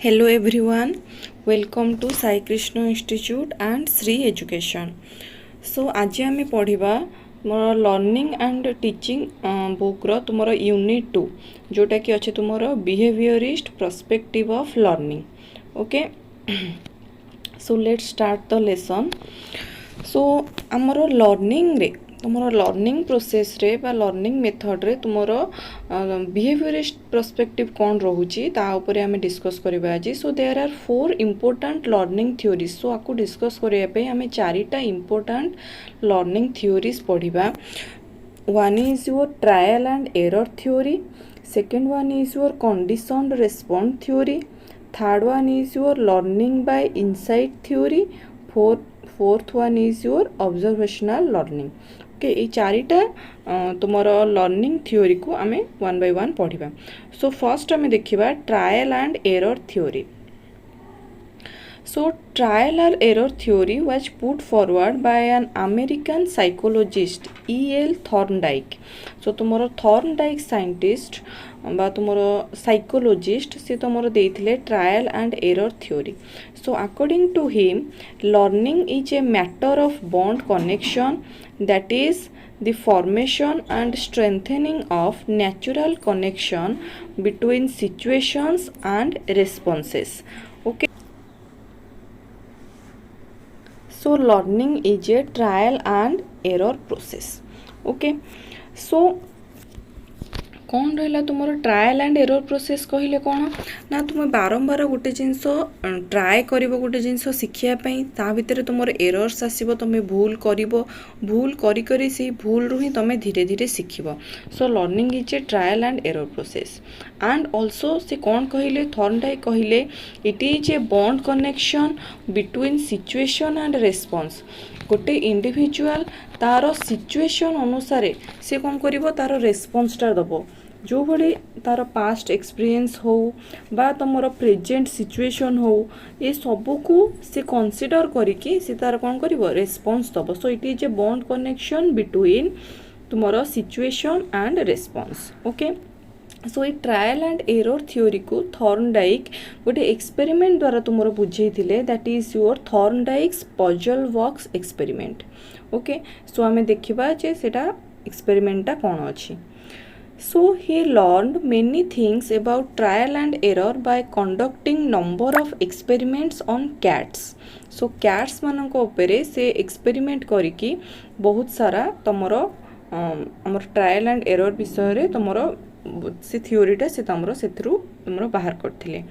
Hello everyone, welcome to SAIKRISHNA INSTITUte and Sri Education. So आज आम पढ़ा मोर लर्निंग एंड टीचिंग बुक रो तुमर यूनिट 2 जोटा कि अच्छे तुमर behaviourist perspective of learning. Okay, so let's start the lesson. So आमर लर्निंग रे तुमर लर्निंग प्रोसेस रे बा लर्निंग मेथड रे तुमर बिहेवियरिस्ट पर्सपेक्टिव कौन रोची ता उपरे आमे डिस्कस करबा आज. So there are 4 important learning theories. So आपको डिस्कस करबा पे आमे चारिटा इंपोर्टेंट लर्निंग थ्योरीज पढ़िबा. One is your trial and error theory, second one is your conditioned respond theory, third one is your learning by insight theory, fourth one is your observational learning. Okay, ये चारिटा तुमर learning theory को आमे one by one पढ़िबा. So first आमे देखिबा trial and error theory. So trial and error theory was put forward by an American psychologist E.L. Thorndike. So तुम्हारा Thorndike scientist बा तुम्हारा psychologist से तुम्हारा देथिले trial and error theory. So according to him, learning is a matter of bond connection, that is the formation and strengthening of natural connection between situations and responses. Okay. So learning is a trial and error process. Okay, so कौन रहा तुम trial and error process कहले कौन ना तुम बारंबार गोटे जिनस try कर गोटे जिनस शिखापी ता भितर तुम एरर्स आसो, तुम भूल कर भूल करी से भूल रु ही तुम धीरे धीरे शिख. So learning is A trial and error process. And also say कौन कहले थॉर्नडाइक कहले it is a bond connection between situation and response. गोटे इंडिविजुअल तार सिचुएशन अनुसार से कौन करिवो तार रेस्पॉन्सटा दबो. जो भली तार पास्ट एक्सपीरियंस हो बा तुमर प्रेजेंट सिचुएशन हो ये सबू को से कंसीडर करिकी से तार कौन करिवो रेस्पॉन्स दबो. So it is a bond connection between तुमर situation and response. Okay, so ये ट्रायल एंड एरर थ्योरी को थॉर्नडाइक गोटे एक्सपेरिमेंट द्वारा तुम बुझे that is your Thorndike's puzzle box experiment. Okay, so आमे देखिबा जे सेटा एक्सपेरिमेंटा कौन अच्छी. So he learned many things about trial and error by conducting number of experiments on cats. So cats मानक उपरे से एक्सपेरिमेंट करिकी बहुत सारा तुमर हमर ट्रायल एंड एरर विषय रे तुमर से थ्योरीटा से तुमर सेथरु तुमर बाहर करथिले.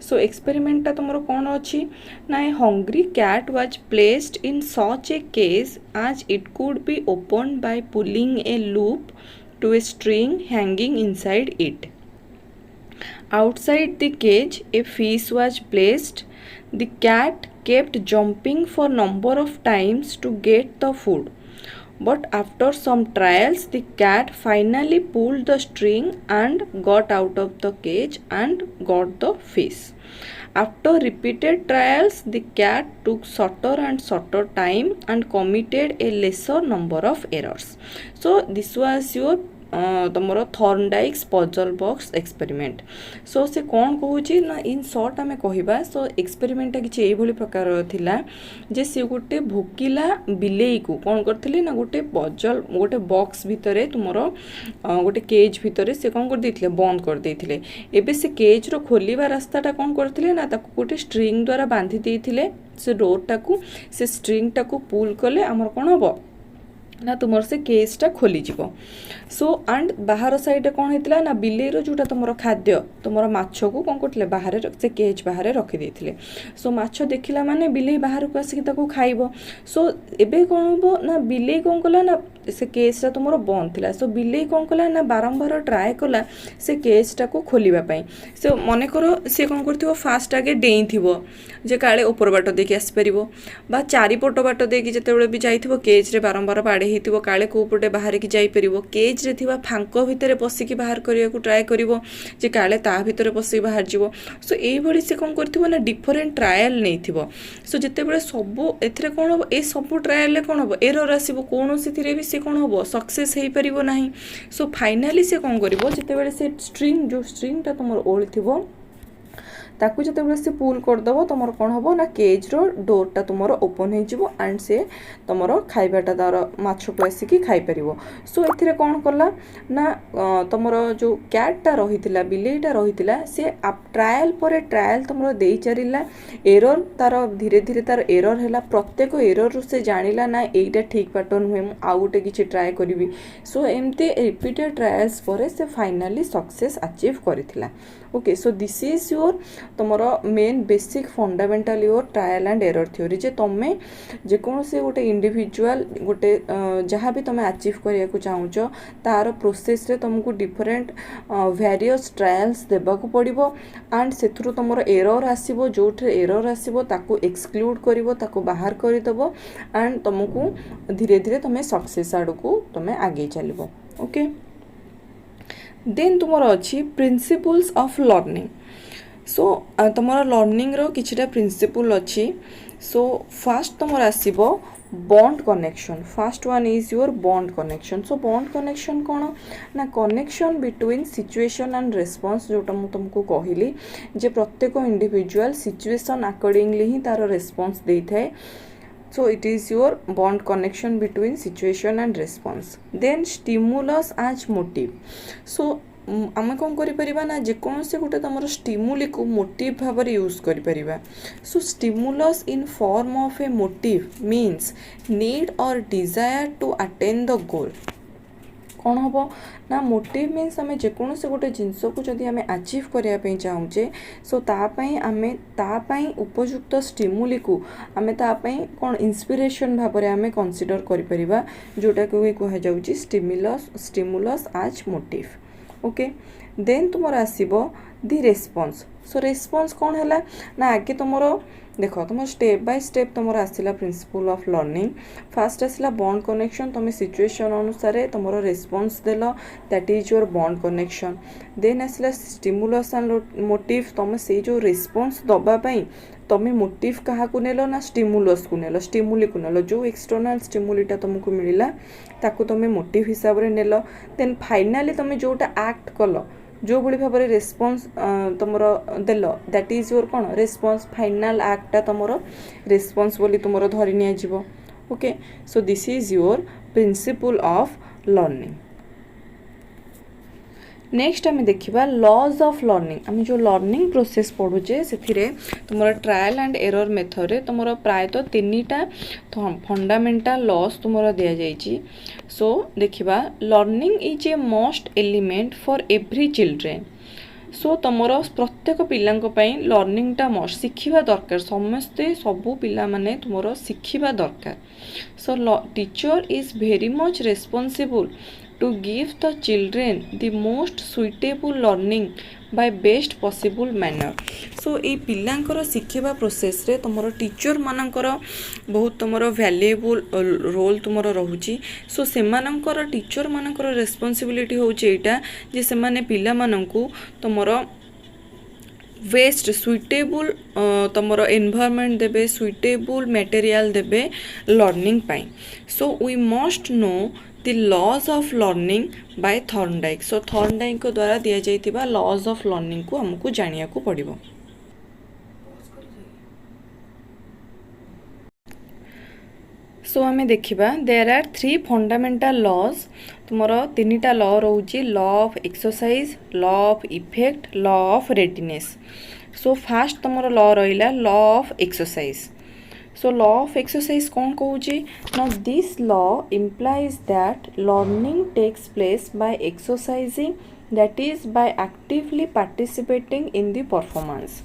सो एक्सपेरिमेंटा तुमर कौन अच्छी ना a hungry cat was placed in such a cage as it could be opened by pulling a loop to a string hanging inside it. Outside the cage, a fish was placed. The cat kept jumping for number of times to get the food. But after some trials, the cat finally pulled the string and got out of the cage and got the fish. After repeated trials, the cat took shorter and shorter time and committed a lesser number of errors. So this was your तुमर Thorndike's puzzle box experiment. So से कौन कहूँ ना इन shirt आम कहवा. सो एक्सपेरिमेंटा किसी यही प्रकार थिला जे सी गोटे भोकिला बिलेई को कौन करथिले ना गोटे पजल गोटे बॉक्स भितर तुमर गोटे केज भितर से कौन कर देथिले बंद कर देथिले. एबे से केज रो खोलिबा रास्ताटा कौन करथिले ना ताको गोटे स्ट्रिंग द्वारा बांधी देथिले. से डोरटा को से स्ट्रिंगटा को पुल कले आमर कौन हबो ना तुम से केसटा खोली जीवो. सो एंड बाहर साइड कौन होता ना बिलेईर जोटा तुम खाद्य तुम माछ को कौन करते बाहर से केज बाहर रखिदे. सो माछ देखला माने बिलेई बाहर को आसिक खाइब. सो एबे कौन हम ना बिलेई कौन कला ना से केसटा तुम बंद थिला. सो बिलेई कौन कला ना बारंबार ट्राए कला से केसटा को खोलिबा. सो मन कर सी कौन कर फास्ट आगे डेई थी जे काले ऊपर बाट देखिए आसपार बा चारिपट बाट देखिए जिते भी जाइए केज्रे बारंबार बाड़े होती काले कौपटे बाहर की जापर. केज्रे थी फांक भितर पशिकी बाहर करने को ट्राए कर काले ता भितर पशिकी बाहर जीव. सो ये से कौन कर डिफरेन्ट ट्रायल नहीं थी. सो जिते सबू ए कौन हम ए सबू ट्रायल कौन हम एरर आसो कौन भी से कौन हम सक्सेस हो पार ना. सो फाइनाली से कौन कर जिते से स्ट्रिंग जो स्ट्रिंगटा तुम ओढ़ी ताकू जते से पुल करदेव तुम कौन हम ना केज रो डोरटा तुम ओपन हो एंड से तुम खाइबाटा तार माछ को आसिकी खाईपर। सो ए कौन कला ना तुम जो कैटटा रही बिलेईटा रही सी ट्रायल पर ट्रायल तुम दे चलला एरर तार धीरे धीरे तार एरर है प्रत्येक एरर से जानिला ना यहीटा ठीक बाट नुहे मु आउ गोटे किसी ट्राए करी। सो एमती रिपीटेड ट्रायल्स पर से फाइनाली सक्सेस अचीव करथिला। Okay so this is your तुम main basic fundamental your trial and error theory जे तुम्हें जेकोसी गोटे इंडिविजुअल गोटे जहाँ भी तुम अचीव करने को चाहूच तार प्रोसेस रे तुमको डिफरेंट वेरियस ट्रायल्स देबाकू पड़िबो एंड सेथुरु तुम एरर आसीबो जो एरर आसीबो ताकू एक्सक्लूड करिवो ताकू बाहर करदेव एंड तुमको धीरे धीरे तुम सक्सेस आड़ को तुम आगे चलो। ओके देन तुमर अच्छी प्रिंसिपल्स ऑफ लर्निंग। सो तुमर लर्निंग रो किछिटा प्रिंसिपल अच्छी। सो फास्ट तुमर आसीबो bond connection. First one is your bond connection. So bond connection कौन ना connection between situation and response जोटा मु तुमको कहली जे प्रत्येक इंडिविजुअल सिचुएशन अकॉर्डिंगली ही तार रेस्पॉन्स दे थाए। So it is your bond connection between situation and response. Then stimulus as motive. So आम कौन करिपरिबा ना जेकोसी गोटे तुम स्टिमुली को मोटिव भाव में यूज करिपरिबा। So stimulus in form of a motive means need or desire to attain the goal. कौन हम ना मोटिव मीन्स आम जेकोसी गोटे जिनस को जदि आम अचीव करने चाहूचे सो तापाई आम तापाई उपयुक्त स्टिमुली को आम तापाई कौन इंस्पिरेशन भाव में आम कंसीडर करिपरिबा जोटा को कह जाउची स्टिमुलस आज मोटिव। ओके देन तुमर आसीबो दी रेस्पॉन्स। सो रेस्पॉन्स कौन है ना आगे तुमर देख तुम स्टेप बाय स्टेप तुम आसला प्रिंसिपल ऑफ लर्निंग। फास्ट आसला बॉन्ड कनेक्शन तुम सिचुएशन अनुसार तुम रेस्पॉन्स देल that is your bond connection. Then आसला स्टिमुलस एंड मोटिव तुम से जो रेस्पॉन्स दबापाई तुम मोटिव क्या नेल ना स्टिमुलस को नेल स्टिमुली को नेल जो एक्सटर्नल स्टिमुलीटा तुमको मिलला ताकू तुम मोटिव हिसाब से नेल। देन फाइनाली तुम जोटा एक्ट कल जो भाई भाव में रेस्पॉन्स तुम देल दैट इज योर कौन रेस्पॉन्स फाइनाल एक्टा तुम रेस्पॉन्स बोली तुम धरी निया। Okay so this is your principle of learning. Next आम देखा लॉज ऑफ लर्निंग। आम जो लर्निंग प्रोसेस पढ़ुचे से तुम ट्रायल एंड एरर मेथड रे तुम प्रायतः तीनटा फंडामेंटल लॉज तुम दि जाइए। सो देखा learning is a most element for every children. So तुम प्रत्येक पिला लर्निंगटा मस्ट शिखा दरकार समस्ते सबू पिला माने तुम शिखा दरकार। सो teacher is very much responsible to give the children the most suitable learning by best possible manner. So ये पिलांकर शिखेबा प्रोसेस रे तुमरो टीचर मानकर बहुत तुमरो वैल्यूएबल रोल तुमरो रहउची। सो सेमानकर टीचर मानकर रेस्पॉन्सिबिलिटी होउची एटा जे से माने पिला माननकू तुमरो वेस्ट सुइटेबल तुमरो एनवायरनमेंट देबे सुइटेबल मटेरियल देबे लर्निंग पाई। So we must know the laws of learning by Thorndike. सो थॉर्नडाइक को द्वारा दिया जाइतिबा लॉज ऑफ लर्निंग को हमको जानिया को पड़िबो। सो आम देखा देयर आर 3 फंडामेंटल लॉज। तुमरो तीनटा लॉ रोची law of exercise law of effect law of readiness. So first तुमरो लॉ रहिला law of exercise. So law of exercise कौन कहूची now this law implies that learning takes place by exercising, that is by actively participating in the performance.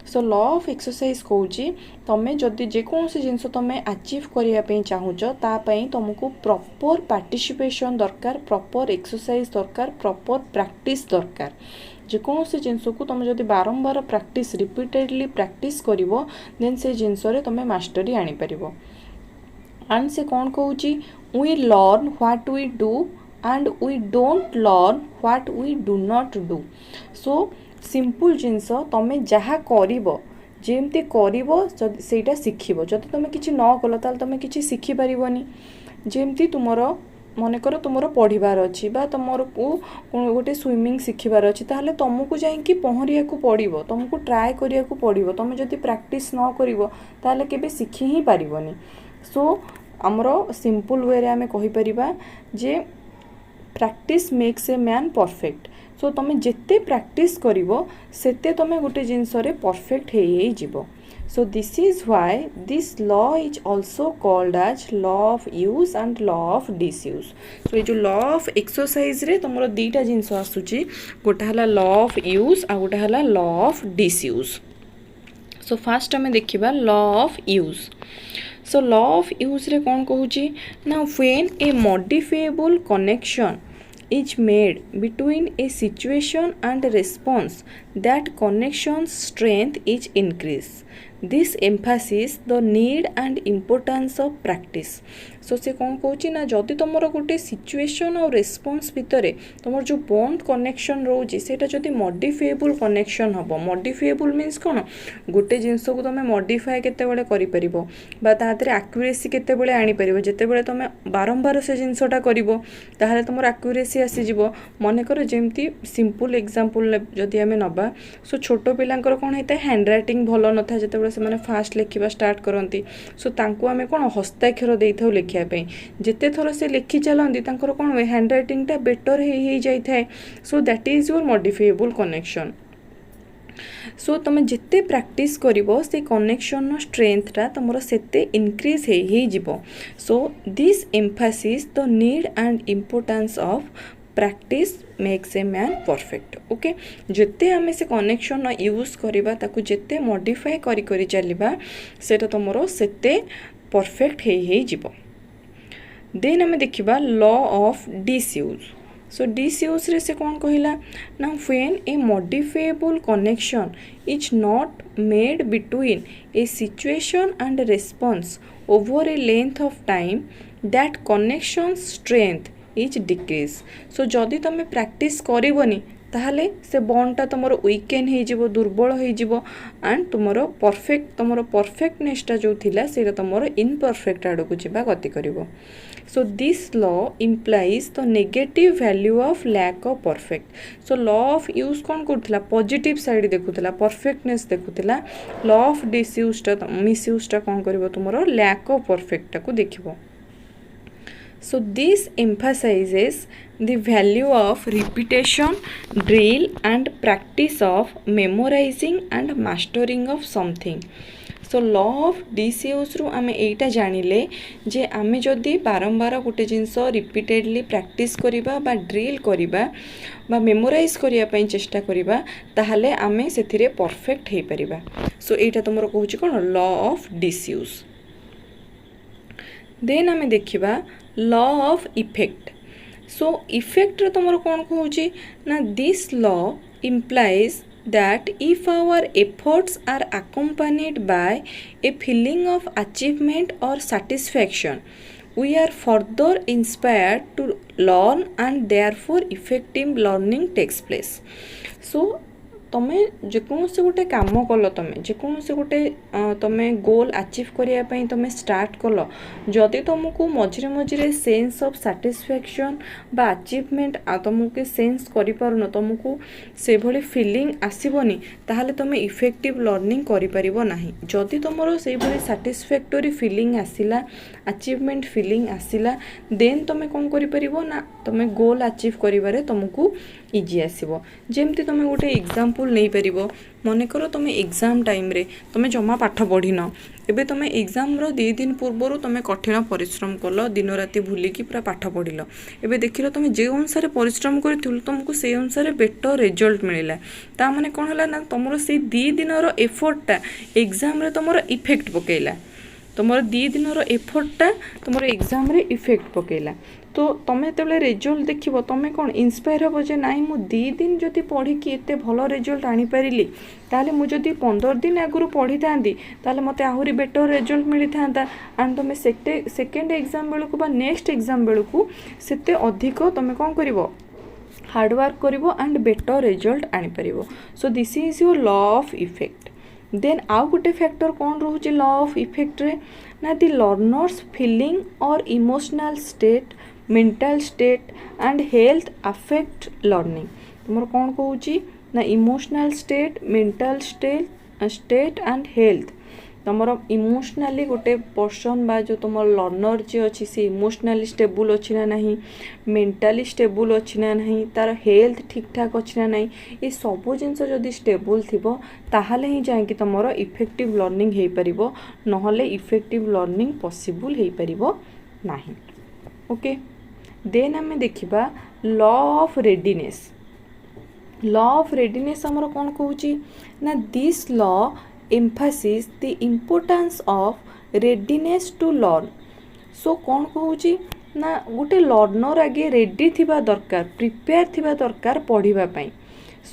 So law of exercise कहूची तमें जदि जेकोसी जिनस तमें achieve करिया पे चाहूच तापाई तुमको proper participation दरकार proper exercise दरकार proper practice दरकार। जेकोसी जिनस को तुम जदि बारंबार प्रैक्टिस रिपीटेडली प्रैक्टिस करिवो देन से जिनस रे तुम मास्टरी आनी परिवो। एंड से कौन कहूची we learn what we do and we don't learn what we do not do. So simple जिनस तुम जहाँ करिवो जेमती करिवो सेटा शिखिबो जदि तुम किछि न कल ताल तुम किछि शिखि परिबोनी। जेमती तुमरो ମନେକର ତୁମର ପଢ଼ିବାର ଅଛି ବା ତୁମକୁ ଗୋଟେ ସୁଇମିଂ ଶିଖିବାର ଅଛି, ତାହେଲେ ତୁମକୁ ଯାଇକି ପହଁରିବାକୁ ପଡ଼ିବ, ତୁମକୁ ଟ୍ରାଏ କରିବାକୁ ପଡ଼ିବ। ତୁମେ ଯଦି ପ୍ରାକ୍ଟିସ୍ ନ କରିବ ତାହେଲେ କେବେ ଶିଖି ହିଁ ପାରିବନି। ସୋ ଆମର ସିମ୍ପଲ୍ ୱେରେ ଆମେ କହିପାରିବା ଯେ practice makes a man perfect. So तुम जिते प्रैक्टिस करिवो सेते तुम गोटे जिनसरे परफेक्ट हे जीवो। So this is why this law is also called as law of use and law of disuse. So ये जो लॉ ऑफ एक्सरसाइज रे तुमरो दीटा जिनस आसुची, गोटे हला लॉ ऑफ यूज आ गोटे हला law of disuse. So fast आमे देखिबा law of use. So law of use रे कौन कहूची ना, when a modifiable connection is made between a situation and response, that connection's strength is increased. This emphasizes the need and importance of practice. सो से कौन कहूँ ना, जदि तुमर गोटे सिचुएशन और रेस्पॉन्स भितर तुमर जो बॉन्ड कनेक्शन रोचे सेटा जदि मॉडिफाइबल कनेक्शन हम, मॉडिफाइबल मीन्स कौन, गोटे जिनस को तुम मॉडिफाई केतेबेले करि परिबो बा तादरे एक्यूरेसी केतेबेले आनी परिबो। जेतेबेले तुम बारंबार से जिनसटा करिवो ताहले तुमर एक्यूरेसी आसी जिवो। मनेकर जेमती सिंपल एग्जांपल जदि आमे नबा, सो छोट पिलांकर कोन हेता हैंड राइटिंग भलो न था, जेतेबेले से माने फास्ट लिखिबा स्टार्ट करंती, सो तांको आमे कोन हस्ताक्षर देइथौ लिखिया पे। जेते थोर से लिखि चलंदी तांकर कोन हैंड राइटिंग टा बेटर हे जाई थाए। So that is your modifiable connection. So तुम जिते प्रैक्टिस करिवो से कनेक्शन नो स्ट्रेंथ तुमर सेते इनक्रीज हे जीवो। So this Mphasis the need and importance of practice makes a man perfect. Okay, जिते आम से कनेक्शन यूज करवा ताकू जिते मॉडिफाई करी करी चलिबा सेटा तुमर सेते परफेक्ट हे जीवो। देन आम देखिबा law of disuse. So disuse रे से कौन कहला ना, when a modifiable connection is not made between a situation and response over a length of time, that connection strength is decrease. So जदि तुम प्रैक्टिस करबनी ताहले से बॉन्डटा तुमर वीकेन हो जिवो, दुर्बल हो जिवो, एंड तुमर परफेक्टनेसटा जो थिला सेटा तुमर इनपरफेक्ट आड़ को जीवा गति करिवो। So this law implies the negative value of lack of perfect. So law of use कौन करथिला, पॉजिटिव साइड देखुथिला, परफेक्टनेस देखुथिला। लॉ ऑफ डिसयूजटा मिसयूजटा कौन करिवो, तुमर लैक ऑफ परफेक्टटा को देखिवो। So this emphasizes the value of repetition, drill and practice of memorizing and mastering of something. So law of disuse रु आमे एटा जानिले जे आमे जदि बारंबार गोटे जिनस रिपीटेडली प्रैक्टिस करिबा बा ड्रिल करिबा बा मेमोराइज करिया पई चेष्टा करिबा ताहले आमे सेथिरे perfect hey परिबा। So Etah तुमरो कहूची cone law of disuse. Then आमे देखिबा law of effect. So effect रे तुमरो कौन कहूची ना, this law implies that if our efforts are accompanied by a feeling of achievement or satisfaction, we are further inspired to learn and therefore effective learning takes place. So तमें जेकोसी गोटे काम कल, तमें जेकोसी गोटे तमें गोल अचीव करने तमें start कल, जदि तुमको मझे मझे सेंस ऑफ सैटिस्फैक्शन बा अचीवमेंट तुमको सेंस करिपारुन, तुमको से भली फीलिंग आसीबनी, ताहले तुम इफेक्टिव लर्निंग करिपारिबो नाही। जदि तुमरो से भली सैटिस्फैक्टरी फीलिंग आसिला, अचीवमेंट फीलिंग आसिला, देन तुम कौन करिपारिबो ना, तुम गोल अचीव करिबारे तुमको इजी आसीबो। जेमती तुम गोटे एग्जांपल नहीं परिबो, मने करो तुम एग्जाम टाइम रे तुम जमा पाठ पढ़िन, एबे तुम एग्जाम रो 2 दिन पूर्व तुम कठिन परिश्रम कल, दिन राति भूलिकी पूरा पाठ पढ़िल, एबे देखिल तुम जे अनुसार परिश्रम कर तुमको से अनुसार बेटर रिजल्ट मिलला। ता माने कोन हला ना, तुमरो से 2 दिन रो एफर्टटा एग्जाम रे तुमरो इफेक्ट पकेला, तुमरो 2 दिन रो एफर्टटा तुमरो एग्जाम रे इफेक्ट पकेला। तो तुम जो रिजल्ट देखो तुम कौन इन्स्पायर हम जे नाई मु 2 दिन जदि पढ़ी एत भल रिजल्ट आनी पारिली, ताले मुझे 15 दिन आगु पढ़ी था ताले मते आहुरी बेटर रिजल्ट मिली था। एंड तुम सेकेंड एग्जाम बेलू बा नेक्स्ट एग्जाम बेलू सेते अधिक तुम कौन कर हार्डवर्क कर एंड बेटर रिजल्ट आनी पारिबो। So this is your law of effect. Then आउ गोटे फैक्टर कौन रोचे लॉ ऑफ इफेक्ट रे ना, the learner's feeling or emotional state mental state and health affect learning तुमर कौन कहूँ ना emotional state mental state and health तुमर इमोशनली गोटे पर्सन बा जो तुम लर्नर जी अच्छी सी इमोशनली स्टेबल अच्छी ना नहीं मेंटली स्टेबल अच्छी ना नहीं तार हेल्थ ठीक ठाक अच्छी ना नहीं ये सब जिनस जदि स्टेबल थिबो ताहले ही जाएंगे तुम इफेक्टिव लर्निंग हो पारिबो नहले इफेक्टिव लर्निंग पॉसिबल हो पारिबो नाही। ओके देन आम देखिबा law of readiness. Law of readiness आमर कौन कहूँ ना this law emphasis the importance of readiness to learn. So कौन कहूँ ना गोटे लर्नर आगे रेडी थिबा दरकार प्रिपेयर थिबा दरकार पढ़िबा पई।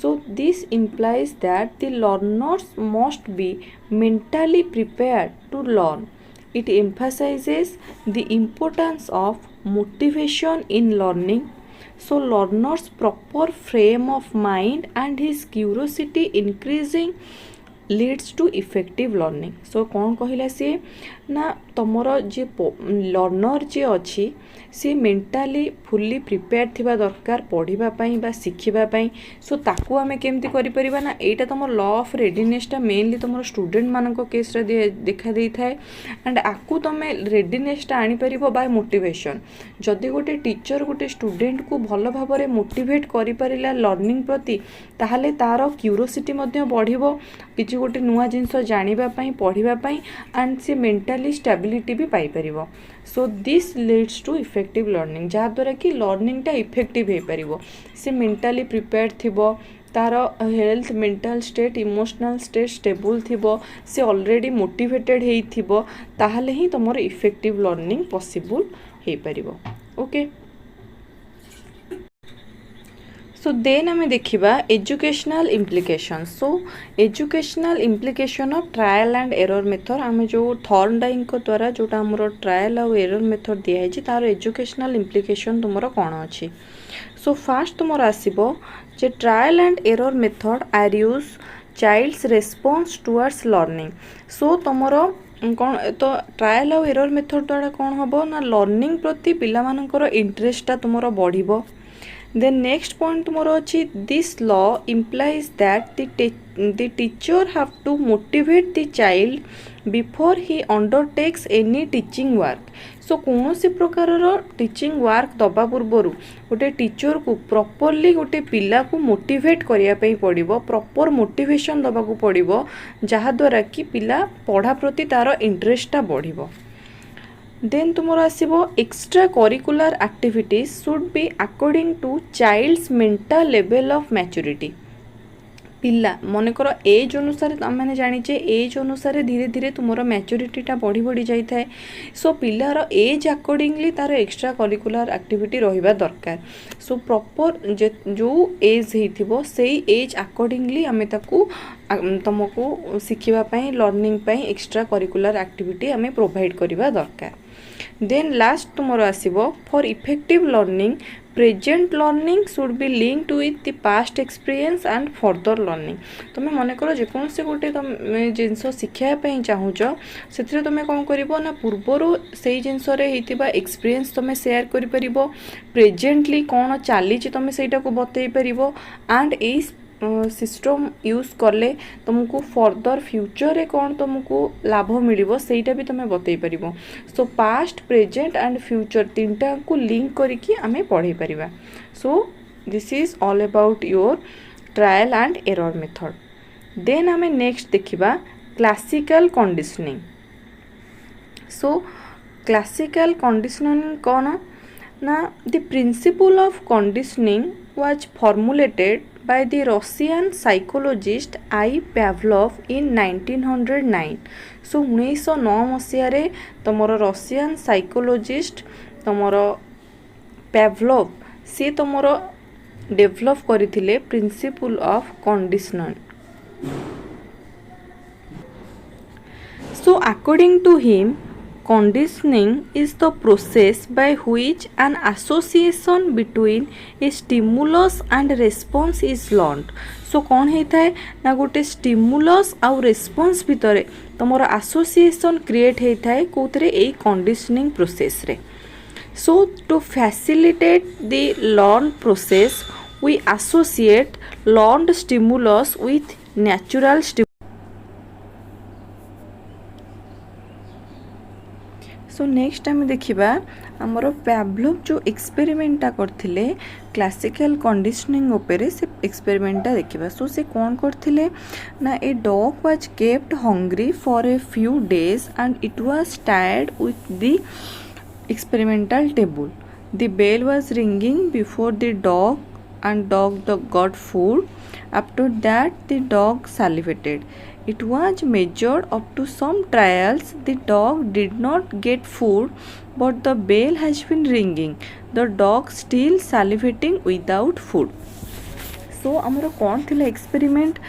So this implies that the learners must be mentally prepared to learn. It emphasizes the importance of motivation in learning. So learner's proper frame of mind and his curiosity increasing leads to effective learning. So कौन कहला सी ना तुमर जे learner जे अच्छी सी mentally fully prepare थिबा दरकार पढ़िबा पई बा शिखिबा पई। सो ताकू आमे केमती करि परिबा ना एटा तुम लॉ ऑफ रेडीनेस टा मेनली तुम स्टूडेंट मानको केस रे देखा देई थाए एंड आकू तुमे रेडीनेस टा आनी परिबो बाय मोटिवेशन। जदि गोटे टीचर गोटे स्टूडेंट को भल भाबरे मोटिवेट करि परिला लर्निंग प्रति ताहले तार क्यूरोसिटी मध्य बढ़िबो किछि गोटे नुआ जिंस जानिबा पई पढ़िबा पई एंड से मेंटली स्टेबिलिटी भी पाई परिबो। So this leads to effective learning जहाँ द्वारा कि लर्निंग टा इफेक्टिव हो पारिबो से मेंटली प्रिपेयर्ड थिबो तार health mental state emotional state stable थिबो से ऑलरेडी मोटिवेटेड हेई थिबो ताहले ही तुमर इफेक्टिव लर्निंग पॉसिबल हो पारिबो। ओके सो देन आम देखा educational implication. So educational implication of trial and error method आम जो थॉर्नडाइक द्वारा जोटा आमर ट्रायल आउ एरर मेथड दिखाई तार एजुकेशनल इम्प्लिकेशन तुमर कौन अच्छी। सो फास्ट तुमर आसो जे trial and error method are use child's response towards learning. So तुमर कौन तो ट्रायल आउ एरर मेथड द्वारा कौन हम ना लर्निंग प्रति पिला मानकर इंटरेस्टा तुमर बढ़िबो। Then next point मोर अच्छी this law implies that the teacher have to motivate the child before he undertakes any teaching work. So कौन सी प्रकार टीचिंग वर्क दबा पूर्वर गोटे टीचर को प्रॉपरली गोटे पिला को मोटिवेट करने पड़ो प्रॉपर मोटिवेशन दबा को पड़ो जहाँ द्वारा कि पिला पढ़ा प्रति तार इंटरेस्टा बढ़िबो। देन तुम आसो extracurricular activities should be according to child's mental level of maturity. पिला मनकर एज अनुसार मैंने जानीचे एज अनुसार धीरे धीरे तुम मैच्योरिटीटा बढ़ी बढ़ी जाए। सो पिलार एज अकॉर्डिंगली तार एक्स्ट्रा करिकुलर एक्टिविटी रहिबा दरकार। सो प्रॉपर जो एज होइथिबो सेई एज अकॉर्डिंगली आमे ताकू तुमको शिखिबा लर्निंग एक्स्ट्रा करिकुलर एक्टिविटी आमे प्रोवाइड करबा दरकार। देन लास्ट तुमर आसो for effective learning present learning should be linked with the past experience and further learning. तुम मन कर जेकोसी गोटे तुम जिनस शिखापी चाहूच से तुम कौन कर ना पूर्वर से जिनस एक्सपीरियंस तुम शेयर कर प्रेजेंटली कौन चली तुम से बतई पार एंड ए सिस्टम यूज कले तुमको फर्दर फ्यूचर रे कौन तुमको लाभ मिलिबो सेटा भी तुम बतई पारिबो। So past present and future तीनटा को लिंक करिकी आमे पढ़ी परिबा। So this is all about your trial and error method. Then आमे नेक्स्ट देखिबा classical conditioning. So classical conditioning कौन ना the principle of conditioning was formulated by the Russian psychologist I. Pavlov in 1909. So 1909 मसीह तुमर Russian psychologist तुमर Pavlov सी तुमर develop करथिले principle of conditioning. So according to him conditioning is the process by which an association between a stimulus and response is learned. So कौन होता है ना गोटे स्टिमुलस आउ रेस्पॉन्स भितर तुमर एसोसिएशन क्रिएट होता है कौतरे ए कंडीशनिंग प्रोसेस रे। So to facilitate the learn process, we associate learned stimulus with natural stimulus. So next आम देखा आमर पैवलोव जो एक्सपेरिमेंटा करथिले क्लासिकल कंडीशनिंग उपरे से एक्सपेरिमेंटा देखा. सो से कौन करथिले ना a dog was kept hungry for a few days and it was tired with the experimental table. The bell was ringing before the dog and dog got food. After that the dog salivated. It was measured up to some trials. The dog did not get food but the bell has been ringing. The dog still salivating without food. सो आमर कौन थी experiment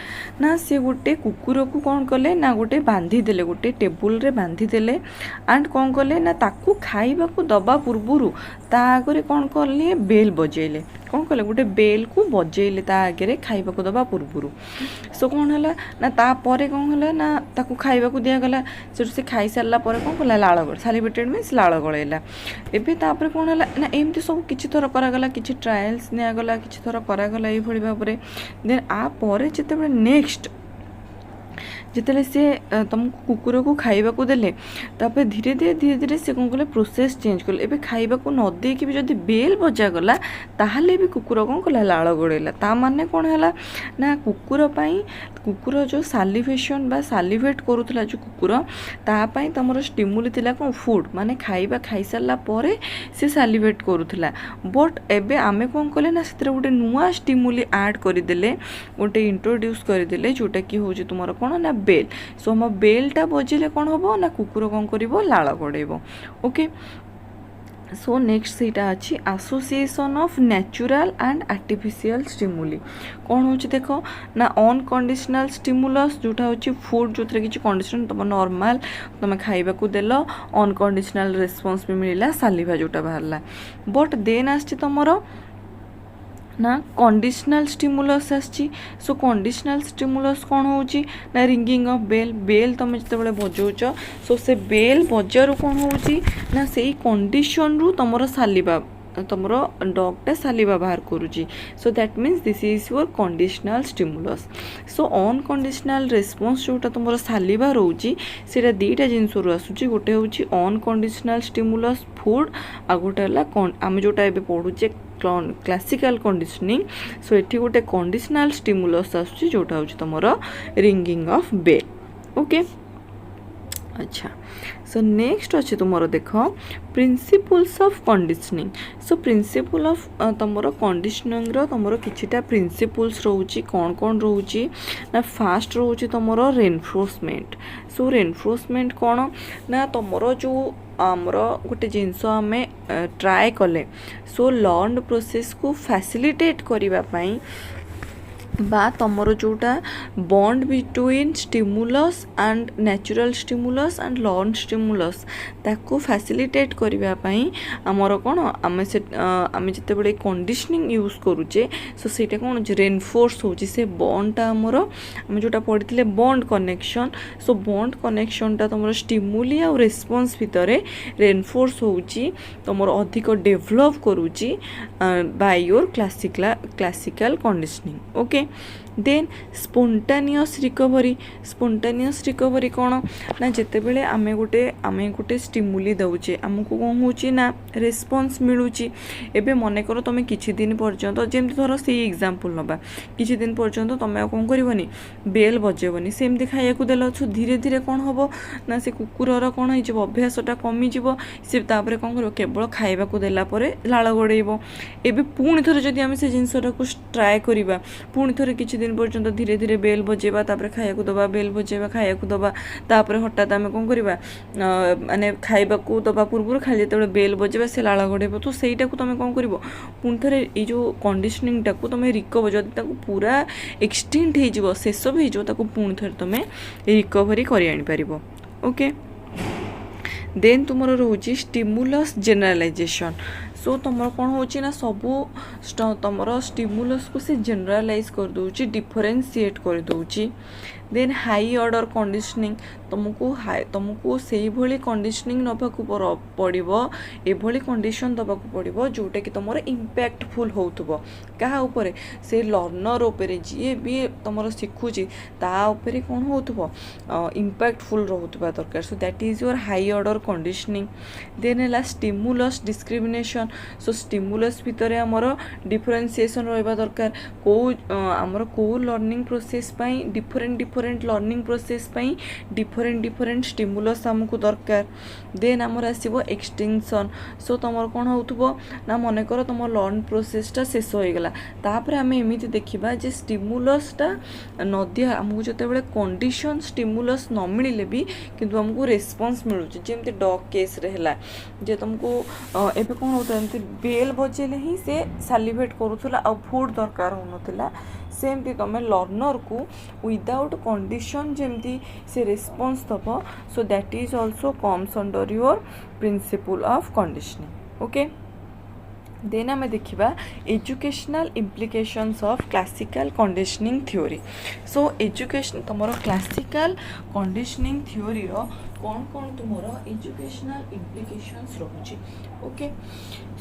ना सी गोटे कुकुर को कौन कले ना गोटे बांधी देले गोटे टेबुल रे बांधी देले एंड कौन कले ना ताकू खाइबा को दबा पूर्वरु ता आगे कौन कले बेल बजेले कौन कले गोटे बेल को बजेले ता आगे खाइबा को दबा पूर्वरु. सो कौन है ना तापर कौन है ना ताकू खाइबा को दिया गला से खाई सारा पर कौन कला लाल गड़ सालिवेटेड मीन्स लाल गड़ेला. एबे तापर कौन है ना एमती सब किछि थर करागला किछि ट्रायल्स नियागला किछि थर करागला एई भଳି भाबरे. देन आ परे जेतेबे नेक्स्ट जिते से तुमको कुकुर को खाइबा को देले तापर धीरे धीरे से कौन कले प्रोसेस चेंज कले. एबे खाइबा को न दे कि भी जदी बेल बजा गला ताहले भी कुकुर कौन कला लाल गड़ेला. ता माने कौन हैला ना कुकुर पई कुकुर जो सालिवेशन बा सालिवेट करूथला जो कुकुर ता पई तमरो स्टिमुली थिला कौन फूड माने खाइबा खाई सारला परे से सालिवेट करूथला. बट एबे आमे कौन कले ना सेतरे गोटे नुआ स्टिमुली ऐड करि देले गोटे इंट्रोड्यूस करि देले जोटा कि होची तुमरो कौन ना बेल. सो हम बेलटा बजिले कौन हम ना कुकुर कौन करिवो लाल गड़ेबो. ओके सो नेक्स्ट सेटा अच्छी association of natural and artificial stimuli. कौन हो देख ना अनकंडीशनल स्टिमुलस जोटा होची फूड जो किसी कंडीशन तुम नॉर्मल तुम खाइबा को देल अनकंडीशनल रेस्पॉन्स भी मिलला सालिवा जोटा बाहरला. बट देन आछि तुमरो ना कंडीशनल स्टिमुलस आछि. सो कंडीशनल स्टिमुलस कौन होची ना रिंगिंग ऑफ बेल. बेल तुम जिते बजाउच सो से बेल बजारू कौन होची ना से कंडीशन रु तुमर सालिबा तुमर डॉगटा सालिबा बाहर करुची. So that means this is your conditional stimulus. So unconditional response जोटा तुमर सालिबा रोची सेटा दीटा जिनस रु आसुची. गोटे होची अनकंडीशनल स्टिमुलस फूड आ गोटे हला आम जोटा एबे पढुचे क्लासिकल कंडीशनिंग. सो एठी गोटे कंडीशनल स्टिमुलस आसुची जोटा होची तुमर रिंगिंग ऑफ बेल. ओके अच्छा सो नेक्स्ट अच्छे तुमर देख principles of conditioning. So principle of तुमर कंडीशनिंग रो तुमर किछिटा प्रिंसिपल्स रोची कौन कौन रोची ना फास्ट रोची तुमर रेनफोर्समेंट. सो रेनफोर्समेंट कौन ना तुमर जो आमर गोटे जिनस आम ट्राए कले सो लर्न प्रोसेस को फैसिलिटेट करने बा तुमर जोटा bond between stimulus and natural stimulus and learn stimulus ताको फैसिलिटेट करने आमर कौन आम से आम जिते बड़े कंडीशनिंग यूज करुचे सो सेटा कौन रेनफोर्स होची से बॉन्डटा आमर आम जोटा पढ़ी बॉन्ड कनेक्शन. सो बॉन्ड कनेक्शनटा तुम स्टिमुली आ रेस्पॉन्स भितर रेनफोर्स होची तुम अधिक डेभलप करुची by your classical conditioning. Okay then spontaneous recovery कौन ना जिते बड़े आमे गोटे स्टिमुली दौचे आमको कौन होची ना रेस्पॉन्स मिलूची. एबे मन कर तुम किछि दिन पर्यंत जेमती धर से एग्जांपल नबा किछि दिन पर्यंत तुम कौन करबनी बेल बजेबनी सेमती खाइया को देल छु धीरे धीरे कौन हम ना से कुकुरर कौन हो अभ्यासटा कमिजिव से तापर कौन कर केवल खाइबा को देला परे लाल गड़ेब. एबे पुणी थरे जदि आम से जिनसटा को ट्राए करिबा पुणी थरे किछि दिन पर्यंत धीरे धीरे बेल बजेबा तापर खाइया को दबा बेल बजेबा खाइया को दबा तापर हठात आम कौन करबा माने खाइबा को दबा पूर्व खाली जेते बेल बजेबा से लाल गड़ेब. तो सेटा को तुम कौन करबो पुणी थरे ए जो कंडीशनिंगटा को तुम रिकवर जदि ताको पूरा एक्सटेंड हो जिवो शेष भी हो ताको पुणी थरे तुम रिकवरी करि आनि परिबो. ओके देन तुम रोची स्टिमुलस जेनरालाइजेशन. सो तुम कौन होची ना सबू तुम स्टिमुलस को से जेनरालाइज कर दूची डिफरेंशिएट कर दूची. देन हाई ऑर्डर कंडीशनिंग तुमको से भली कंडीशनिंग नबाकू पड़ो एभली कंडीशन दबाकू पड़ो जोटा कि तुम इम्पैक्टफुल होतुबो कहा उपरे से लर्नर उपरे जी भी तुम शिखुची ता उपरे कौन होतुबो इम्पैक्टफुल रहउतबा दरकार so that is your high order conditioning then है स्टिमुलस डिस्क्रिमिनेशन सो स्टिमुलस भितर आमर डिफरेन्सिएशन रहा दरकार को आमर को लर्निंग प्रोसेस पाई डिफरेंट लर्निंग प्रोसेस पाई डिफरेंट स्टिमुलस आमको दरकार देन आमर आसीबो एक्सटेंशन सो तुम कौन होतुबो ना मन कर तुम लर्न प्रोसेसटा शेष हो गला तापर आम एमती देखा जे स्टिमुलसटा न दिया आमको जो कंडीशन स्टिमुलस न मिले भी किंतु हमको रेस्पॉन्स मिलूँ जमती डॉग केस है जे तुमको एबे कौन होता है बेल बजेले ही से सालिवेट करूला आ फूड दरकार होनथिला सेमती तुम लर्नर को विदाउट कंडीशन जमती से रेस्पॉन्स दब so that is also comes under your principle of conditioning okay then आम देखा educational implications of classical conditioning theory so education तुम क्लासिकल कंडीशनिंग थ्योरी कौन कौन तुम एजुकेशनल इम्प्लिकेशंस रोचे ओके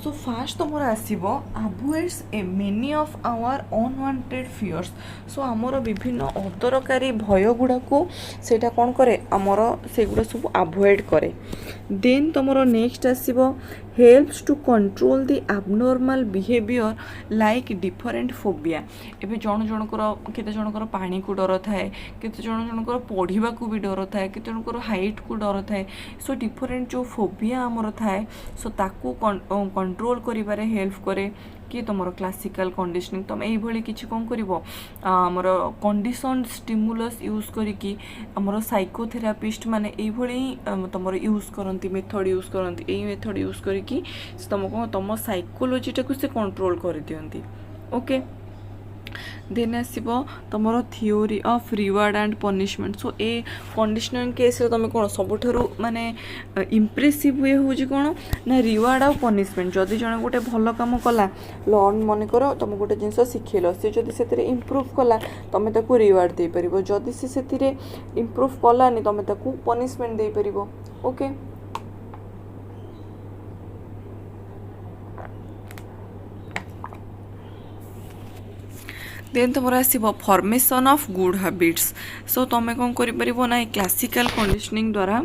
सो फास्ट तुम आसब avoids a many of our unwanted fears so आमर विभिन्न अदरकारी भय गुड़ा को सेटा कौन करे आमर से गुड़ा सब अवॉइड करे देन तुम नेक्स्ट आसब helps to control the abnormal behaviour like different phobia एबे जन जनकर केते जनकर पानी को डर थाए केते जन जनकर पढ़ा को भी डर थाए केते जनकर हाइट को डर थाए सो डिफरेंट जो फोबिया आमर थाए सो ताकू कंट्रोल करिबारे हेल्प करे कि तुम क्लासिकल कंडीशनिंग तुम यही किसी कौन कर कंडीशन स्टिमुलस यूज करिकी आमर साइकोथेरापिस्ट माने यही तुम यूज करती मेथड यूज करती यही मेथड यूज करिकी तुम कौन तुम साइकोलोजीटा को से कंट्रोल कर दियंती ओके देन आसब तुम theory of reward and punishment so A conditioning case तुम कौन सबुठारु माने इम्प्रेसिव वे हूँ कौन ना रिवार्ड और पनिशमेंट जदि जन गोटे भल कम कला लर्न मन कर तुम गोटे जिनस शिखेल सी जदि से इम्प्रूव कला तुम ताको रिवार्ड दे पारिबो जदि से इम्प्रूव कलानी तुम ताको पनिशमेंट दे पारिबो ओके देन तुम आसब formation of good habits so तुम कौन कर ना क्लासिकल कंडीशनिंग द्वारा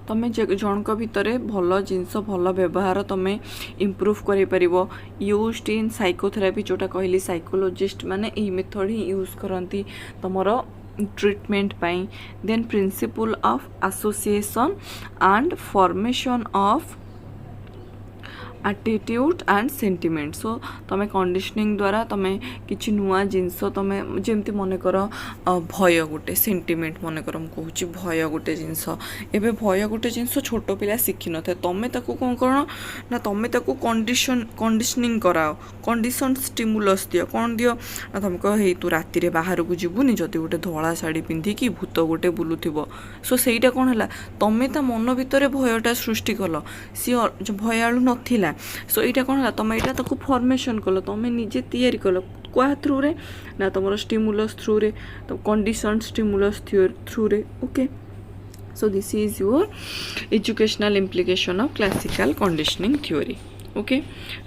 तुम जनक भितर भल जिनस भल व्यवहार तुम इम्प्रूव कर यूज्ड इन साइकोथेरापी जोटा कहली साइकोलोजिस्ट माने यही मेथड ही यूज करती तुम ट्रीटमेंट पाई then principle of association and formation of attitude and sentiment so तुम कंडीशनिंग द्वारा तुम किसी नुआ जिनस तुम जमती मन कर भय गोटे सेंटिमेंट मन कर मुझे भय गोटे जिनस एवं भय गोटे जिनस छोट पिला शिखि न था तुम ताको कौन कर ना तुम ताको कंडीशनिंग कराओ कंडीशन स्टिमुलस दियो कौन दियो ना तुम कह हे तू राति रे बाहर को जीवनी जदि गोटे धला शाढ़ी पिंधिकी भूत गोटे बुलूथिबो सो सेटा कौन है तुम ता मन भितर भयटा सृष्टि कल सी भयालु नथिला सो यहाँ कौन है तुम यहाँ ताको फॉर्मेशन कल तुम निजे तैयारी कल क्या थ्रू रे ना तुम स्टिमुलस थ्रू रे तो कंडीशन स्टिमुलस थ्रू रे okay so this is your educational implication of classical conditioning theory okay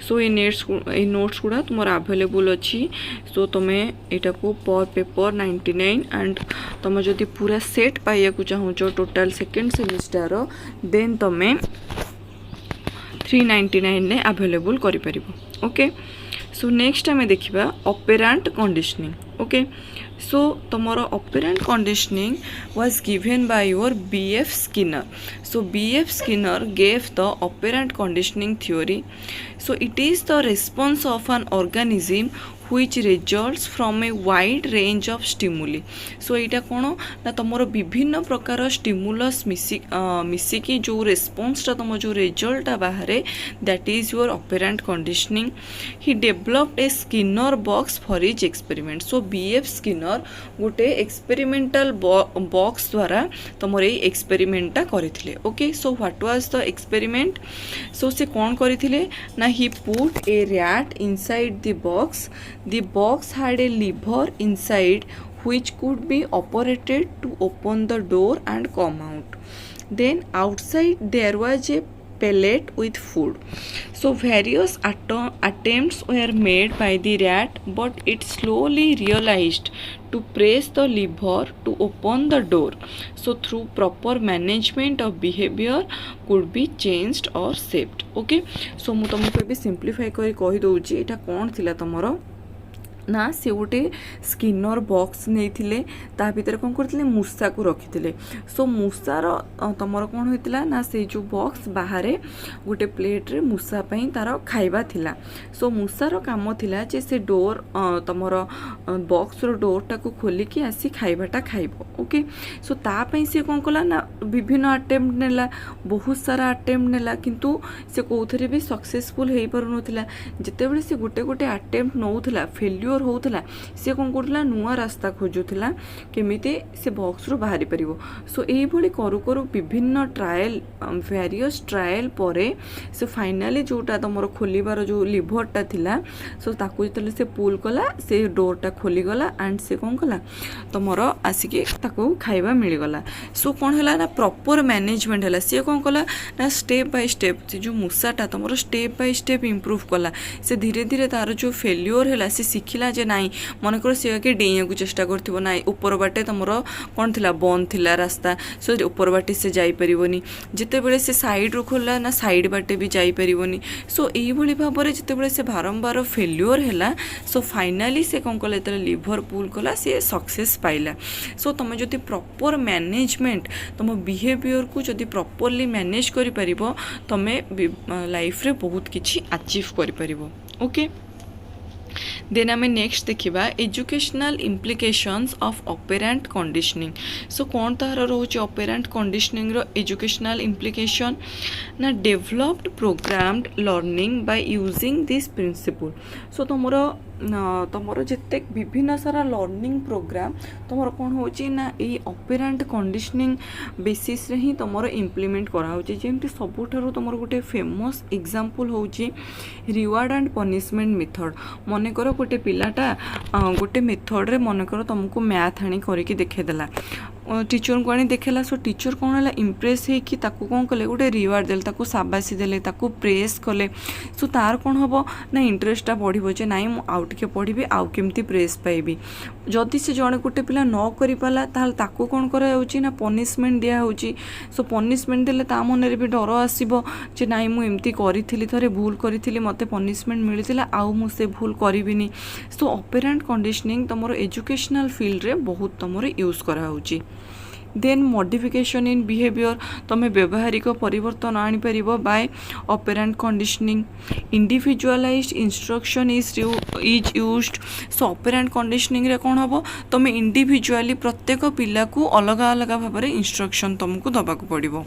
so ये नोट्स गुड़ा तुम अवेलेबल अच्छी सो तुम यहाँ को पर पेपर 99 एंड तुम जदि पूरा सेट पाइया चाहूच टोटाल सेकेंड सेमिस्टर देन तुम 399 ने अवेलेबल करि ओके सो नेक्स्ट आम देखा ऑपरेंट कंडीशनिंग ओके सो तुमर operant conditioning was given by your B.F. Skinner so B.F. Skinner gave the operant conditioning theory so it is the response of an organism which results from a wide range of stimuli so यहाँ कौन ना तुम विभिन्न प्रकार stimulus मिसिकी जो रेस्पॉन्सटा तुम जो result बाहर that is your operant conditioning he developed a Skinner box for his experiment so B.F. Skinner गोटे एक्सपेरिमेंटल बॉक्स द्वारा तुम ये एक्सपेरिमेंटा करथिले okay so what was the experiment so से कौन करथिले ना he put a rat inside the box had a lever inside which could be operated to open the door and come out. Then outside there was a pellet with food. So various attempts were made by the rat, but it slowly realized to press the lever to open the door. So through proper management of behavior could be changed or saved. Okay, so मु तुमको भी simplify करी कहि दउची एटा कोन थिला तमरो ना से गोटे Skinner box नहीं ता भीतर कौन करते मूषा को रखी सो मूषार तुमर कौन होता ना से जो बॉक्स बाहर गोटे प्लेट्रे मूषापाई तार खाइबा थिला सो मूषार काम थिला जे से डोर तुमर बॉक्स डोर टाक खोलिकी आसी खाइबाटा खाइब ओके सो तापाई से कौन कला ना विभिन्न अटेम्प्ट नेला बहुत सारा अटेम्प्ट नेला किंतु से कौथरे भी सक्सेसफुल हो पार नाला जितेबले से गोटे गोटे अटेम्प्ट नौला फेल्यूर होता सी कौन कर नुआ रास्ता खोजुला केमिति से बॉक्स रू बाहरी पारिबो सो यही भली करू करू विभिन्न ट्रायल वेरियस ट्रायल परे से फाइनाली जोटा तुम खोलिबार जो लिभरटा थिला सो ताकू जतले से पुल कला से डोरटा खोलीगला एंड से कौन कला तुमर आसिके ताकू खाइबा मिलगला सो कौन है ना प्रॉपर मैनेजमेंट है सी कौन कला ना स्टेप बाय स्टेप से जो मूषाटा तुम स्टेप बाय स्टेप इम्प्रूव कला से धीरे धीरे तार जो फेल्यूर है से शिखिला जे नाई मनकर सी के डेइया को चेष्टा करथिबो नाई ऊपर बाटे तुमर कौन थिला बंद थिला रास्ता सो ऊपर बाटे से जाई परिबोनी जिते बेले से साइड रो खोला ना साइड बाटे भी जाई परिबोनी सो एही भली भाबरे जिते बेले से बारंबार फेल्यूर हैला सो फाइनाली से कौन कले तले लिवर पुल कला से सक्सेस पाइला सो तुम जदि प्रॉपर मैनेजमेंट तुम बिहेवियर को जदि प्रॉपरली मैनेज करि परिबो तुमे लाइफ रे बहुत किछि अचीव करि परिबो ओके देन आम नेक्स्ट देखा educational implications of operant conditioning so कौन तार रोचे ऑपरेंट कंडीशनिंग रो एजुकेशनल इम्प्लिकेशन ना developed programmed learning by using this principle so तुमर जिते विभिन्न सारा लर्निंग प्रोग्राम तुमर कौन होची ना ये ऑपरेंट कंडीशनिंग बेसिस रे ही तुमर इम्प्लीमेंट करा होची जेमति सबुठारु तुमर गोटे फेमस एग्जांपल होची रिवार्ड एंड पनिशमेंट मेथड मन कर गोटे पिलाटा गोटे मेथड रे मन कर तुमको मैथ आनी करके देखेदेला टीचर को आनी देखेला सो टीचर कौन है इम्प्रेस है कि ताकू कौन कले गोटे रिवार्ड देले ताकू शाबाशी देले ताकू प्रेस कले सो तार कौन हम ना इंटरेस्टा बढ़ो जे नाई मु आउ टिके पढ़ी आउ केमती प्रेस पाइबी जदि से जड़े गोटे पिला न करि पाला ताल ताकू कौन करा होची ना पनिशमेंट दिया होची सो पनिशमेंट देले ता मन रे भी डर आसीबो जे नाई मु एमती करिथिली थरे भूल करिथिली मते पनिशमेंट मिलिथिला आउ मु से भूल करिबिनी सो ऑपरेंट कंडीशनिंग तमरो एजुकेशनल फील्ड रे बहुत तमरो यूज करा होची देन मॉडिफिकेशन इन बिहेवियर तुम व्यवहारिक परिवर्तन आनीपर by operant conditioning individualised instruction is used so operant conditioning रे कौन हम तुम इंडिविजुअली प्रत्येक पिला को अलग अलग भाव में इंस्ट्रक्शन तुमको दबाक पड़ो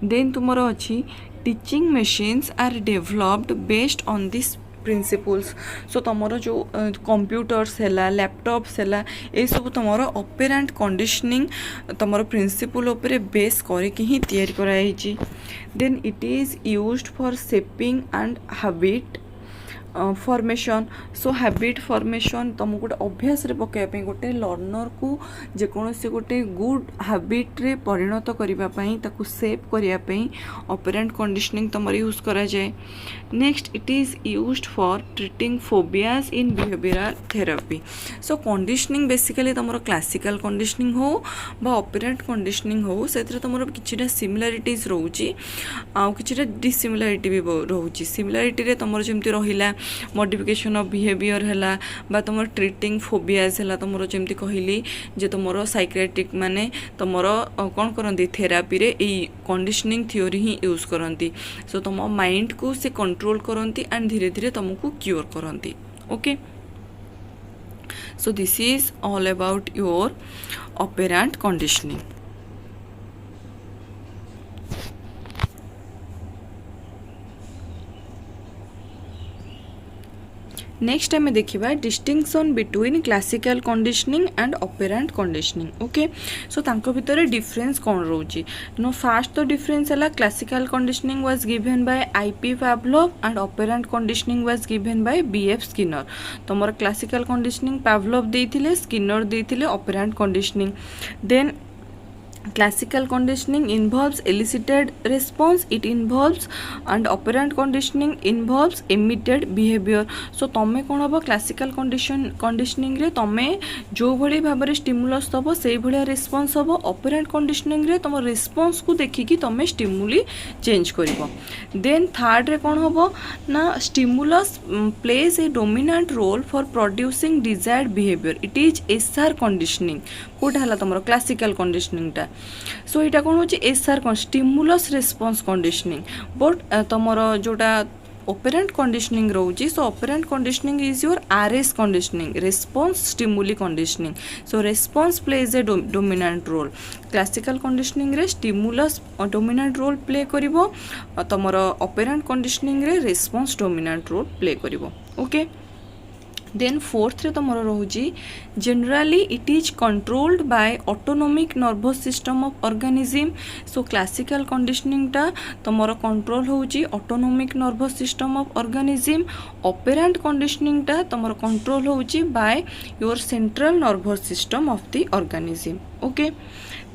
देन तुमर अच्छी teaching machines are developed based on this principles so तुमर जो कंप्यूटर्स है लैपटॉप्स है ये सब तुम ऑपरेंट कंडीशनिंग तुम प्रिंसिपल उपर बेस करके ही तैयारी कराई then it is used for shaping and habit formation so habit formation तुम गोटे अभ्यास रे पकाइबा गोटे लर्नर को जेकोसी गोटे गुड हैबिट रे परिणत करने ताकू सेव करने ऑपरेंट कंडीशनिंग तुम यूज करा जाए next it is used for treating phobias in behavioural therapy so conditioning basically तुम क्लासिकल कंडीशनिंग हो बा ऑपरेंट कंडीशनिंग हो से तुम कि सिमिलारिटीज रोचे आउ कि डिसिमिलारिटी भी रोचे सिमिलारिटी तुम जमी रहा मॉडिफिकेशन ऑफ बिहेवियर है बा तुम ट्रीटिंग फोबियाज है तुम जमी कहली जे तुम साइक्रेटिक माने तुम कौन करती थेरापी रे यही कंडीशनिंग थ्योरी ही यूज करती सो तुम माइंड को से कंट्रोल करती एंड धीरे धीरे तुमको क्योर करती okay so this is all about your operant conditioning next आम देखा distinction between classical conditioning and operant conditioning okay so तांको भितर डिफरेंस कौन रोची नो फास्ट तो डिफरेंस है classical conditioning was given by IP Pavlov and operant conditioning was given by BF Skinner तुम क्लासिकल कंडीशनिंग पावलोव देथिले स्किनर देथिले operant conditioning then classical conditioning involves elicited response it involves and operant conditioning involves emitted behavior so तमे कोन हबो classical conditioning रे तमे जो भली भाबरे stimulus दबो सेही भलिया response हबो operant conditioning रे तम response को देखि कि तमे stimuli change करिवो then third रे कोन हबो ना stimulus plays a dominant role for producing desired behavior it is SR conditioning Kota हला तमरो classical conditioning टा सो इटा कौन हो SR stimulus response conditioning but तुमर जोटा ऑपरेंट कंडीशनिंग रोची so operant conditioning is your RS conditioning response stimuli conditioning so response plays a dominant role classical conditioning रे stimulus dominant role play करिवो तुमर ऑपरेंट कंडीशनिंग रे response dominant role play करिवो okay then fourth रे तुमर रोची generally it is controlled by autonomic nervous system of organism so classical conditioning टा तुमर कंट्रोल होची autonomic nervous system of organism operant conditioning टा तुमर कंट्रोल होची by your central nervous system of the organism okay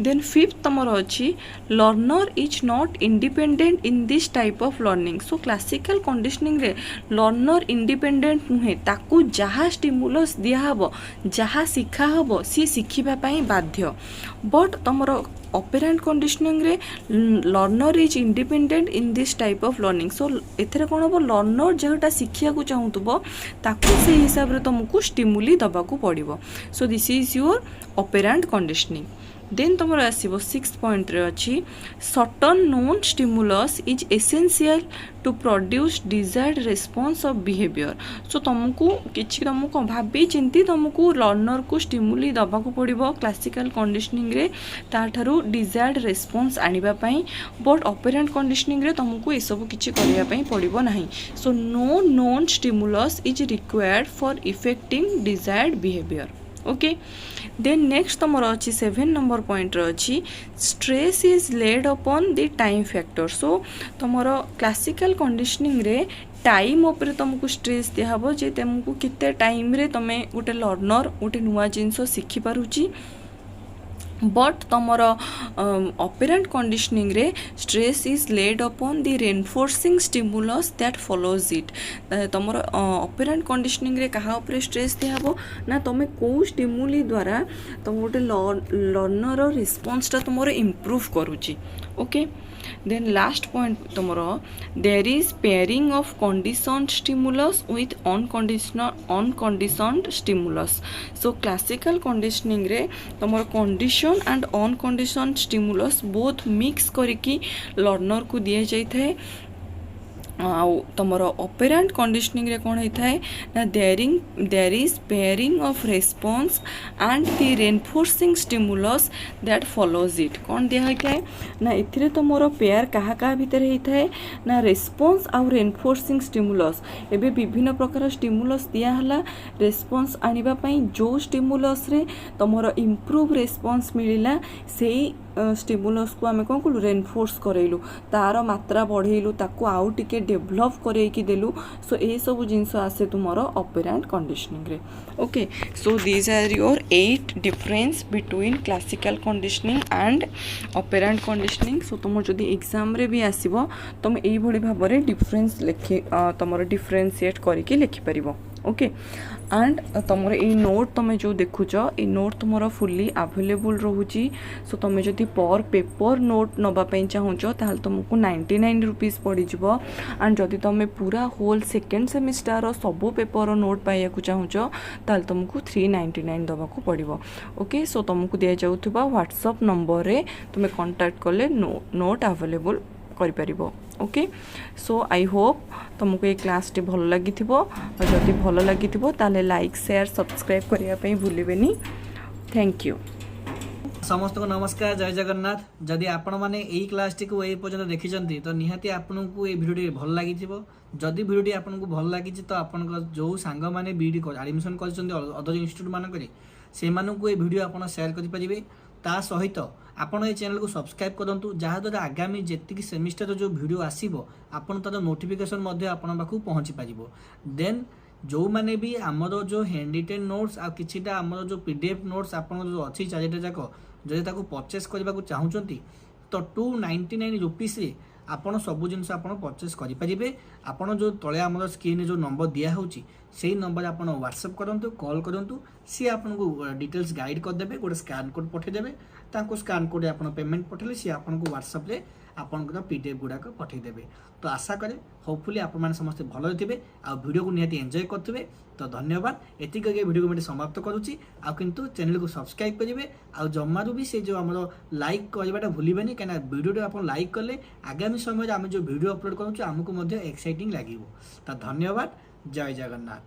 then fifth तुमर अच्छी learner is not independent in this type of learning so classical conditioning रे learner independent नुहे ताकू जहाँ stimulus दिया हबो जहाँ शिखा हबो सी शिखिबा पई बाध्य बट तुमर ऑपरेंट कंडीशनिंग रे learner is independent in this type of learning so एथरे कोन हबो लर्नर जेटा शिखिया को चाहूतबो ताकू से हिसाब रे तुमको स्टिमुली दबा को पड़िबो so this is your operant conditioning then तुम आसो सिक्स पॉइंट रे अच्छी certain known stimulus is essential to produce desired response of behaviour so तुमको किछि तुमको भाबी चिंती तुमको लर्नर को स्टिमुली दबा को पड़िबो क्लासिकल कंडीशनिंग रे ताठारु डिजायर्ड रेस्पॉन्स आनिबा पई बट ऑपरेंट कंडीशनिंग रे तुमको ए सब किछि करिया पई पड़िबो नाही so no known stimulus is required for effecting desired behaviour okay then next तुम अच्छी 7 नंबर पॉइंट अच्छी stress is laid upon the time factor so तुम क्लासिकल कंडीशनिंग रे टाइम उपरे तुमको स्ट्रेस दिहब जे तुमको केते टाइम रे तुमे गोटे लर्नर गोटे नुआ जिनस शिखि पारुची बट तुमर ऑपरेंट कंडीशनिंग रे stress is laid upon the reinforcing stimulus that follows it तुमर ऑपरेंट कंडीशनिंग रे कहा उपरे स्ट्रेस दिहब ना तुम को स्टिमुली द्वारा तुम गोटे लर्नर रिस्पांस टा तुमर इम्प्रूव करूची ओके देन लास्ट पॉइंट तुमरो there is pairing of conditioned stimulus with unconditioned stimulus so classical conditioning रे तुमर condition and unconditioned stimulus both mix करके लर्नर को दिया जाए तुमर ऑपरेंट कंडीशनिंग रे कौन होता है ना there is pairing of response and the reinforcing stimulus that follows it कौन दिया होता है ना इथिरे तुमर पेयर कहा कहा भीतर होता है ना रेस्पॉन्स आउ रेनफोर्सिंग स्टिमुलस एबे विभिन्न प्रकार स्टिमुलस दिया हला रेस्पॉन्स आनिबा पई जो स्टिमुलस रे तुमर इंप्रूव रेस्पॉन्स मिलिला सेही स्टिमुलस को आम कौन कलु रेनफोर्स करैलु तार मात्रा बढ़ेलु ताकू आउ टिके डेभलप करैकी देलु सो ए सब जिंस आसे तुमर ऑपरेंट कंडीशनिंग रे okay so these are your 8 difference between classical conditioning and operant conditioning so तुम जदि एग्जाम रे भी आसीबो तुम एई भली भाबरे डिफरेंस लेखि तुमर डिफरेंशिएट करके लिखि परिबो ओके एंड तुमर ये नोट तुम जो देखुच ये नोट तुम फुल्ली अवेलेबल रोची सो तुम जदि पर पेपर नोट नवापाई चाहूच ताल तुमको 99 रुपीज पड़ज एंड जदि तुम पूरा होल सेकेंड सेमिस्टर सबू पेपर नोट पाइबा चाहूच ताल तुमको 399 दवाक पड़ो ओके सो तुमको दि जाऊा व्हाट्सअप नंबर रे तुम कांटेक्ट कले नोट अवेलेबल करिपरिबो ओके सो आई होप तुमको ये क्लास टी भल लगी जदि भल लगी ताले लाइक शेयर सब्सक्राइब करने भूलें थैंक यू। समस्त को नमस्कार, जय जगन्नाथ। जदि आपण मैंने यही क्लास टी को पर्यटन देखी तो निहाती आपन को ये भिडियो भल लगी। जदि भिडियो आपन को भल लगी तो आपन जो सांग मैंने B.Ed एडमिशन कर अदर इंस्टीट्यूट मानक से ये भिडियो आप सेयार करेंगे। ता सहित आपण ये चैनल को सब्सक्राइब करूँ जहाँद्वारा आगामी जी सेमिस्टर जो भिडियो आसो आपन तार नोटिफिकेशन आपण पाखु पहुँची पार। देन जो मैंने भी आमर जो हैंड रिटेन नोट्स आ किछिटा आमर जो PDF नोट्स आपन जो अच्छी चारिटा जाक जदि ताको परचेस करने को चाहूँगी तो 299 रुपीस रे आपण सब जिनस आप परचेस करेंगे। आपड़ जो तले आम स्क्रीन जो नंबर दिखाई से नंबर आप व्हाट्सएप करूँ, कॉल करूँ, सी आपको डिटेल्स गाइड करदे। गोटे स्कान कोड पठेदेवे, स्कान कोड आप पेमेंट पठेले सी आपको व्हाट्सएप आपंकर PDF गुड़ाक पठेदेवे। तो आशा करे होपफुली आप समस्त भल थे आ वीडियो को निहाती एंजॉय करेंगे। तो धन्यवाद। एतिक वीडियो को मैं समाप्त करुच्ची। किंतु चैनल को सब्सक्राइब करेंगे। आ जमारू भी से जो आम लाइक करवाटा भूलें कहीं वीडियो आप लाइक कले आगामी समय आम जो वीडियो अपलोड करूँ आमको एक्साइटिंग लगे। तो धन्यवाद। जय जगन्नाथ।